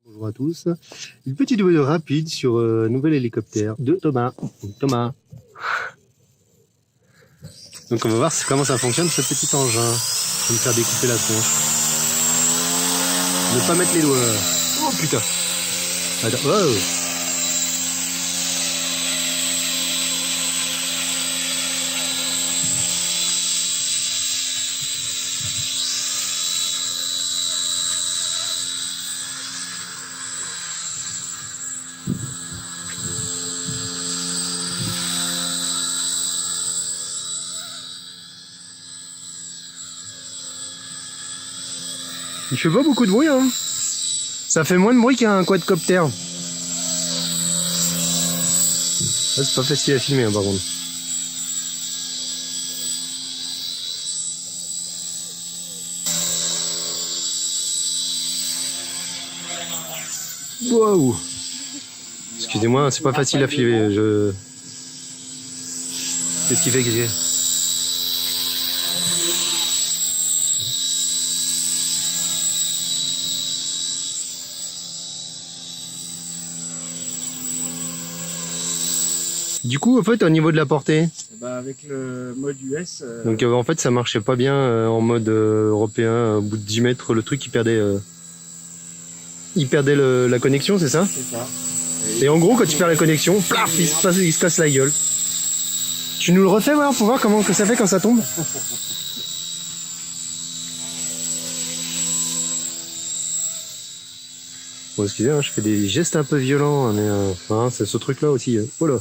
Bonjour à tous. Une petite vidéo rapide sur un nouvel hélicoptère de Thomas. Thomas. Donc on va voir comment ça fonctionne ce petit engin. Je vais me faire découper la tronche. Ne pas mettre les doigts. Oh putain. Attends. Oh. Il fait pas beaucoup de bruit, hein. Ça fait moins de bruit qu'un quadcopter. Là, c'est pas facile à filmer, hein, par contre. Waouh. Excusez-moi, c'est pas facile à filmer. Qu'est-ce qui fait que j'ai... Du coup, en fait, au niveau de la portée, bah avec le mode US. Donc en fait, ça marchait pas bien en mode européen. Au bout de 10 mètres, le truc il perdait la connexion, c'est ça? C'est ça. Et en gros, quand tu perds la connexion, plaf, il se casse la gueule. Tu nous le refais, ouais, pour voir comment que ça fait quand ça tombe? Bon, excusez, hein, je fais des gestes un peu violents, mais hein, c'est ce truc-là aussi. Oh là.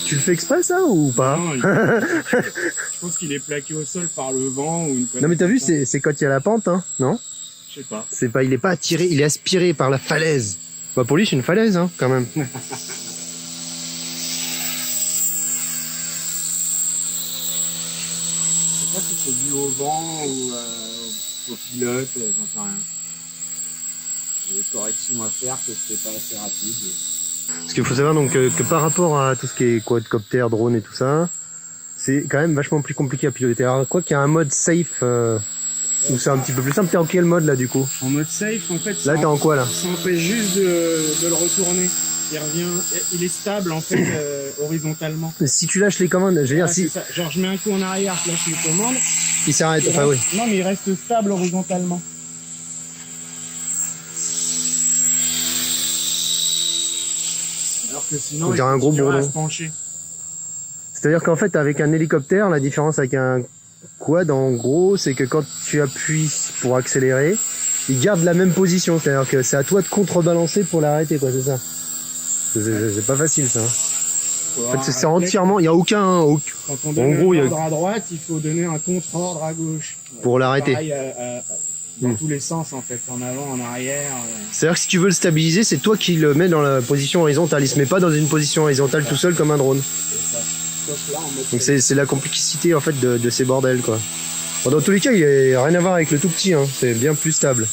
Tu le fais exprès ça ou pas? Non, je pense qu'il est plaqué au sol par le vent ou une. Non mais t'as vu, c'est quand il y a la pente, hein, non? Je sais pas. C'est pas, il est pas attiré, il est aspiré par la falaise. Bah pour lui c'est une falaise, hein, quand même. Je sais pas si c'est dû au vent ou au pilote, j'en sais rien. Il y a des corrections à faire, que c'était pas assez rapide. Parce qu'il faut savoir donc que par rapport à tout ce qui est quadcopter, drone et tout ça, c'est quand même vachement plus compliqué à piloter. Alors quoi qu'il y a un mode safe où c'est un petit peu plus simple. T'es en quel mode là du coup? En mode safe, en fait. Là t'es en quoi là? Ça empêche juste de le retourner. Il revient, il est stable en fait horizontalement. Si tu lâches les commandes, je veux dire, si... Genre je mets un coup en arrière, je lâche les commandes. Il s'arrête, enfin oui. Non mais il reste stable horizontalement. Alors que sinon, il un gros bourdon. à se pencher. C'est-à-dire qu'en fait, avec un hélicoptère, la différence avec un quad, en gros, c'est que quand tu appuies pour accélérer, il garde la même position. C'est-à-dire que c'est à toi de contrebalancer pour l'arrêter, quoi, c'est ça. C'est pas facile, ça. En fait, c'est entièrement, il n'y a aucun... Quand on donne un ordre à droite, il faut donner un contre-ordre à gauche. Pour l'arrêter. Dans tous les sens, en fait, en avant, en arrière. C'est-à-dire que si tu veux le stabiliser, c'est toi qui le mets dans la position horizontale. Il se met pas dans une position horizontale tout seul comme un drone. Donc c'est la complexité en fait de ces bordels, quoi. Bon, dans tous les cas, il n'y a rien à voir avec le tout petit, hein. C'est bien plus stable.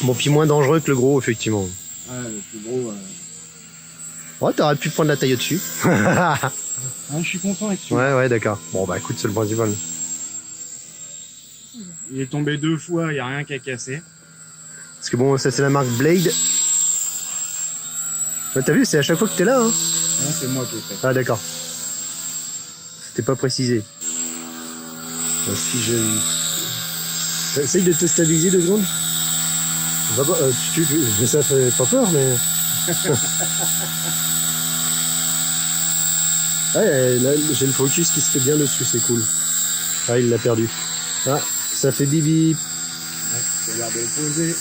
Bon, puis moins dangereux que le gros, effectivement. Ouais, le plus gros. Ouais, t'aurais pu prendre la taille au-dessus. Je suis content avec ça. Ouais, d'accord. Bon, bah écoute, c'est le principal. Il est tombé 2 fois, il n'y a rien qu'à casser. Parce que bon, ça c'est la marque Blade. Bah, t'as vu, c'est à chaque fois que t'es là, hein. Non, c'est moi qui ai fait. Ah, d'accord. C'était pas précisé. Si je... Essaye de te stabiliser 2 secondes. Mais ça fait pas peur, mais... Ouais, là, j'ai le focus qui se fait bien dessus, c'est cool. Ah, il l'a perdu. Ah, ça fait bibi. Ouais, j'ai l'air de le poser.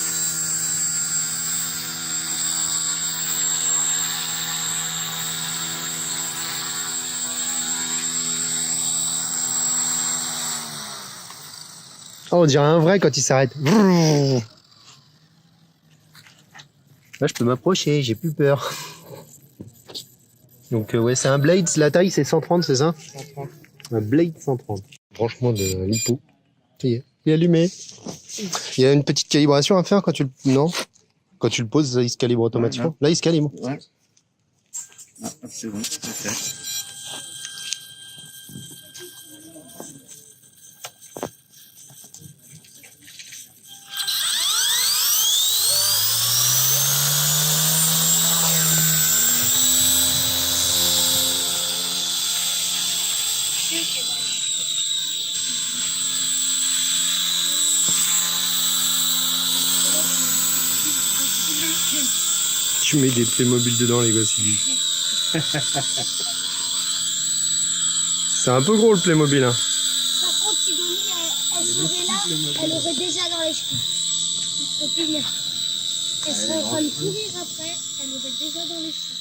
Oh, on dirait un vrai quand il s'arrête. Là, je peux m'approcher, j'ai plus peur. Donc, ouais, c'est un Blade, la taille c'est 130, c'est ça? 130. Un Blade 130. Franchement, de l'hippo. Ça y est, il est allumé. Il y a une petite calibration à faire quand tu le... Non? Quand tu le poses, il se calibre automatiquement. Ouais, là, il se calibre. Ouais. Ah, c'est bon, c'est fait. Tu mets des Playmobil dedans, les gosses, ils disent. C'est un peu gros le Playmobil, hein. Par contre, si Domi, elle serait là, elle aurait déjà dans les cheveux. Copine. Elle serait en train de courir après, elle aurait déjà dans les cheveux.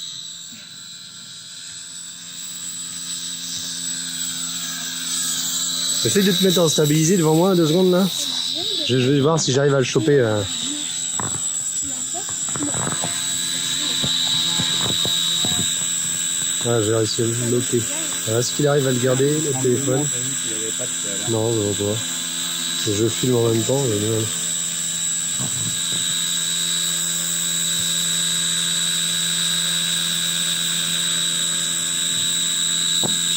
Essaye de te mettre en stabilisé devant moi 2 secondes là. Je vais voir si j'arrive à le choper. Ah, j'ai réussi à le bloquer. Est-ce qu'il arrive à le garder, le téléphone? Non, je vois pas. Je filme en même temps. Je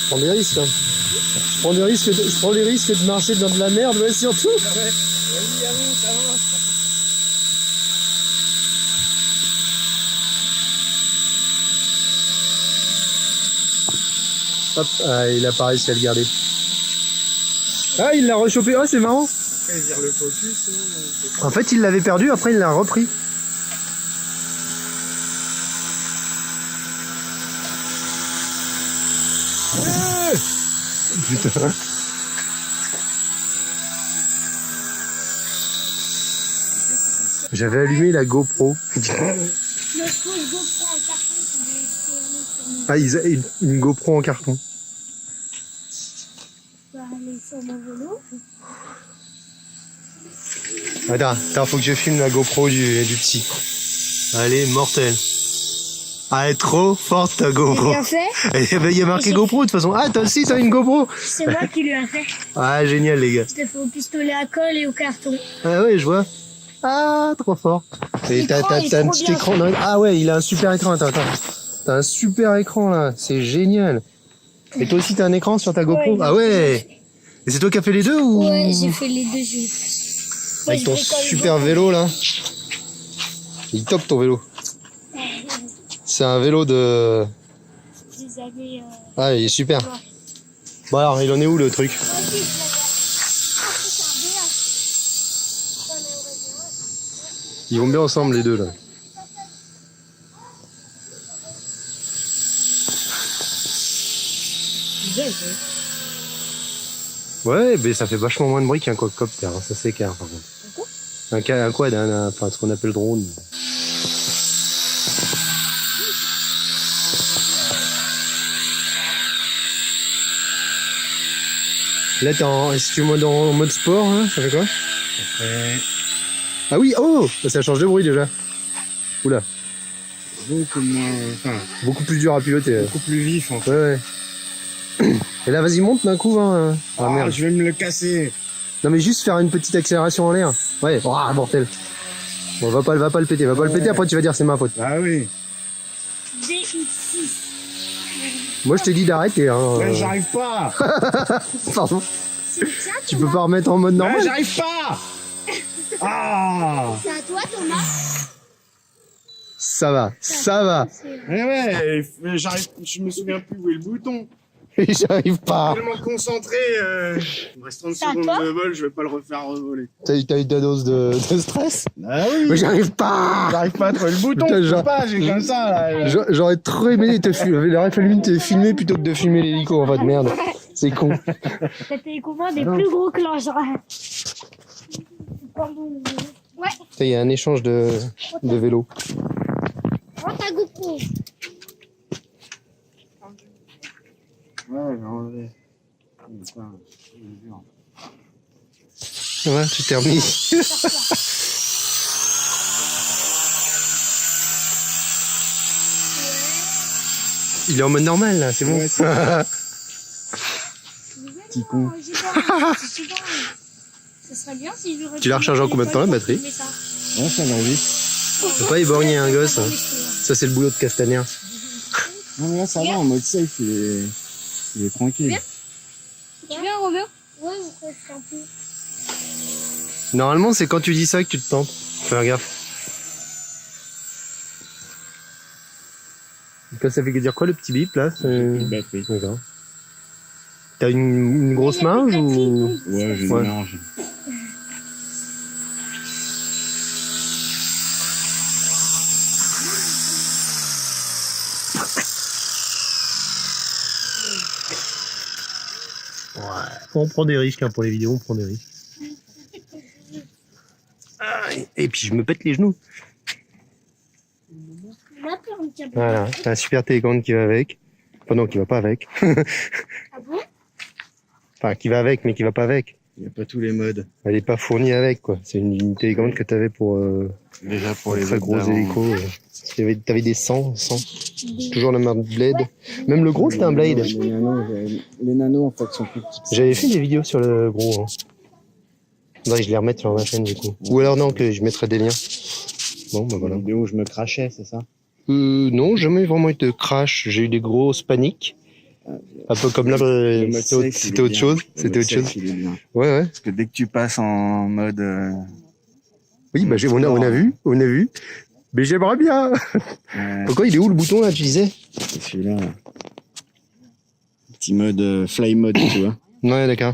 prends des risques. Hein. Je prends les risques de marcher dans de la merde, ouais, surtout. Vas-y, avance, avance. Hop, ah, il a pas réussi à le garder. Ah, il l'a rechopé. Ah, c'est marrant. Après, vire le focus. En fait, il l'avait perdu, après, il l'a repris. Putain. J'avais allumé la GoPro. Le faux GoPro en carton qui voulait tourner sur mon... Ah, une GoPro en carton. Je vais aller sur mon vélo. Attends, faut que je filme la GoPro du petit. Allez, mortel. Ah, elle est trop forte ta GoPro. Bien fait. Il y a marqué GoPro de toute façon. Ah, toi aussi, t'as une GoPro. C'est moi qui lui ai fait. Ah, génial, les gars. Je l'ai fait au pistolet à colle et au carton. Ah ouais, je vois. Ah, trop fort. Et t'as un petit écran. Ah ouais, il a un super écran. Attends. T'as un super écran là. C'est génial. Et toi aussi, t'as un écran sur ta GoPro? Ouais, ah ouais. Et c'est toi qui as fait les deux ou? Ouais, j'ai fait les deux jeux. Avec ton super vélo là. Il est top ton vélo. C'est un vélo de... Des années... Ah, il est super. Bon alors, il en est où le truc? Ils vont bien ensemble les deux là. Ouais, mais ça fait vachement moins de bruit qu'un quadcopter, hein, ça c'est clair par contre. Un quad, enfin ce qu'on appelle drone. Là t'es si tu es en mode sport, hein, ça fait quoi? Ah oui, oh, ça change de bruit déjà. Oula. Beaucoup moins, enfin, beaucoup plus dur à piloter. Beaucoup plus vif en fait. Ouais. Et là vas-y monte d'un coup. Hein. Ah merde. Je vais me le casser. Non mais juste faire une petite accélération en l'air. Ouais, oh, mortel. Bon, va pas le péter, le péter, après tu vas dire c'est ma faute. Ah oui. DX6. Moi je t'ai dit d'arrêter. Hein. Ouais, j'arrive pas. Pardon. C'est ça, Tu peux pas remettre en mode normal? Ouais, j'arrive pas. Ah. C'est à toi, Thomas. Ça va. Mais ouais, je me souviens plus où est le bouton. J'arrive pas. Je suis tellement concentré, il me reste 30 secondes de vol, je vais pas le refaire revoler. T'as eu ta dose de stress? Ah oui. Mais j'arrive pas. J'arrive pas à trouver le bouton, putain, je peux pas, j'ai comme ça là. J'aurais trop aimé te filmer, il aurait fallu te filmer plutôt que de filmer l'hélico en fait, merde. C'est con. T'as télécommande des plus gros que l'engin. Ouais. Il y a un échange de vélos. Prends ta GoPro. Ouais, j'ai enlevé. Ouais, tu t'es remis. Il est en mode normal là, c'est bon. Ouais, Petit con. Ça serait bien si je... Tu l'as rechargé en combien de temps la batterie? Ouais, ça va vite. Faut pas éborgner un gosse. Ça c'est le boulot de Castaner. Non, mais là, ça va, en mode safe, il est tranquille. Bien. Tu viens, Robert? Ouais, je reste un peu. Normalement, c'est quand tu dis ça que tu te tentes. Fais gaffe. Quand ça fait dire quoi le petit bip là? Bête, oui. D'accord. T'as une grosse marge ou? Ouais, j'ai une Ouais. marge. Ouais. On prend des risques hein, pour les vidéos, on prend des risques. Ah, et puis je me pète les genoux. On a plein de câbles. Voilà, t'as un super télécommande qui va avec. Enfin non, qui va pas avec. Ah bon? Enfin, qui va avec, mais qui va pas avec. Il n'y a pas tous les modes. Elle est pas fournie avec, quoi. C'est une télécommande que t'avais pour Déjà pour les très autres gros d'avant. hélicos. T'avais des 100. Toujours la marque Blade. Même le gros, c'était un Blade. Les nanos, en fait, sont plus petits. J'avais fait des vidéos sur le gros. Hein. Faudrait que je les remette sur ma chaîne, du coup. Ou alors non, que je mettrai des liens. Bon, bah voilà. Une vidéo où je me crachais, c'est ça? Non, jamais vraiment eu de crash. J'ai eu des grosses paniques. Un peu comme là, Le mode safe, il c'était est autre bien. chose. Le C'était mode autre chose. safe, il est bien. Ouais, ouais. Parce que dès que tu passes en mode... Oui, bah on a vu. Mais j'aimerais bien. Pourquoi il est où le bouton là, tu disais? c'est celui-là. Là. Petit mode fly mode, tu vois. Ouais, d'accord.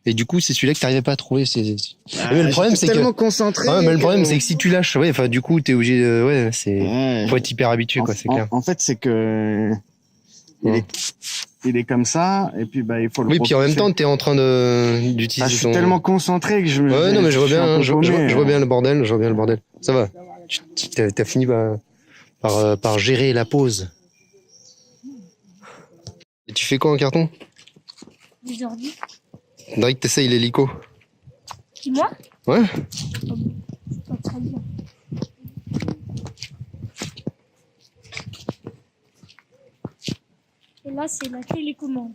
Et du coup, c'est celui-là que t'arrivais pas à trouver. Mais le problème, c'est que. tellement concentré. Ouais, mais le problème, c'est que si tu lâches, ouais, enfin, du coup, t'es obligé de, ouais, c'est, Ouais. faut être hyper habitué, quoi, c'est clair. En fait, c'est que il est comme ça, et puis bah il faut le. Oui, puis en même propulser. temps, t'es en train d'utiliser Ah, je suis ton. tellement concentré que je me. Ouais, non, mais je vois suis un bien, peu je paumé, vois bien le bordel, je vois bien le bordel. Ça va. T'as fini par gérer la pause. Et tu fais quoi en carton? Des ordi. Faudrait que t'essayes l'hélico. Qui, moi? Ouais. Pas très bien. Et là, c'est la télécommande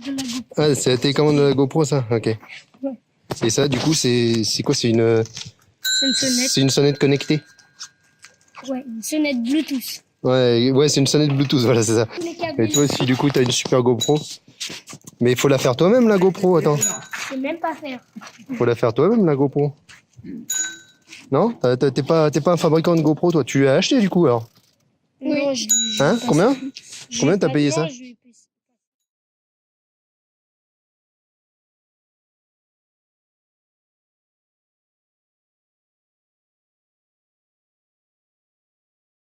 de la GoPro. Ah, c'est la télécommande de la GoPro, ça? Ok. Ouais. Et ça, du coup, c'est quoi? C'est une sonnette. C'est une sonnette connectée. Ouais, une sonnette Bluetooth. Ouais, c'est une sonnette Bluetooth, voilà, c'est ça. Tous les câbles. Et toi, si du coup, t'as une super GoPro. Mais il faut la faire toi-même, la GoPro, attends. Je sais même pas faire. Faut la faire toi-même, la GoPro. Non? T'es pas un fabricant de GoPro, toi. Tu l'as acheté, du coup, alors? Non, Hein? Combien? Combien t'as payé ça? Je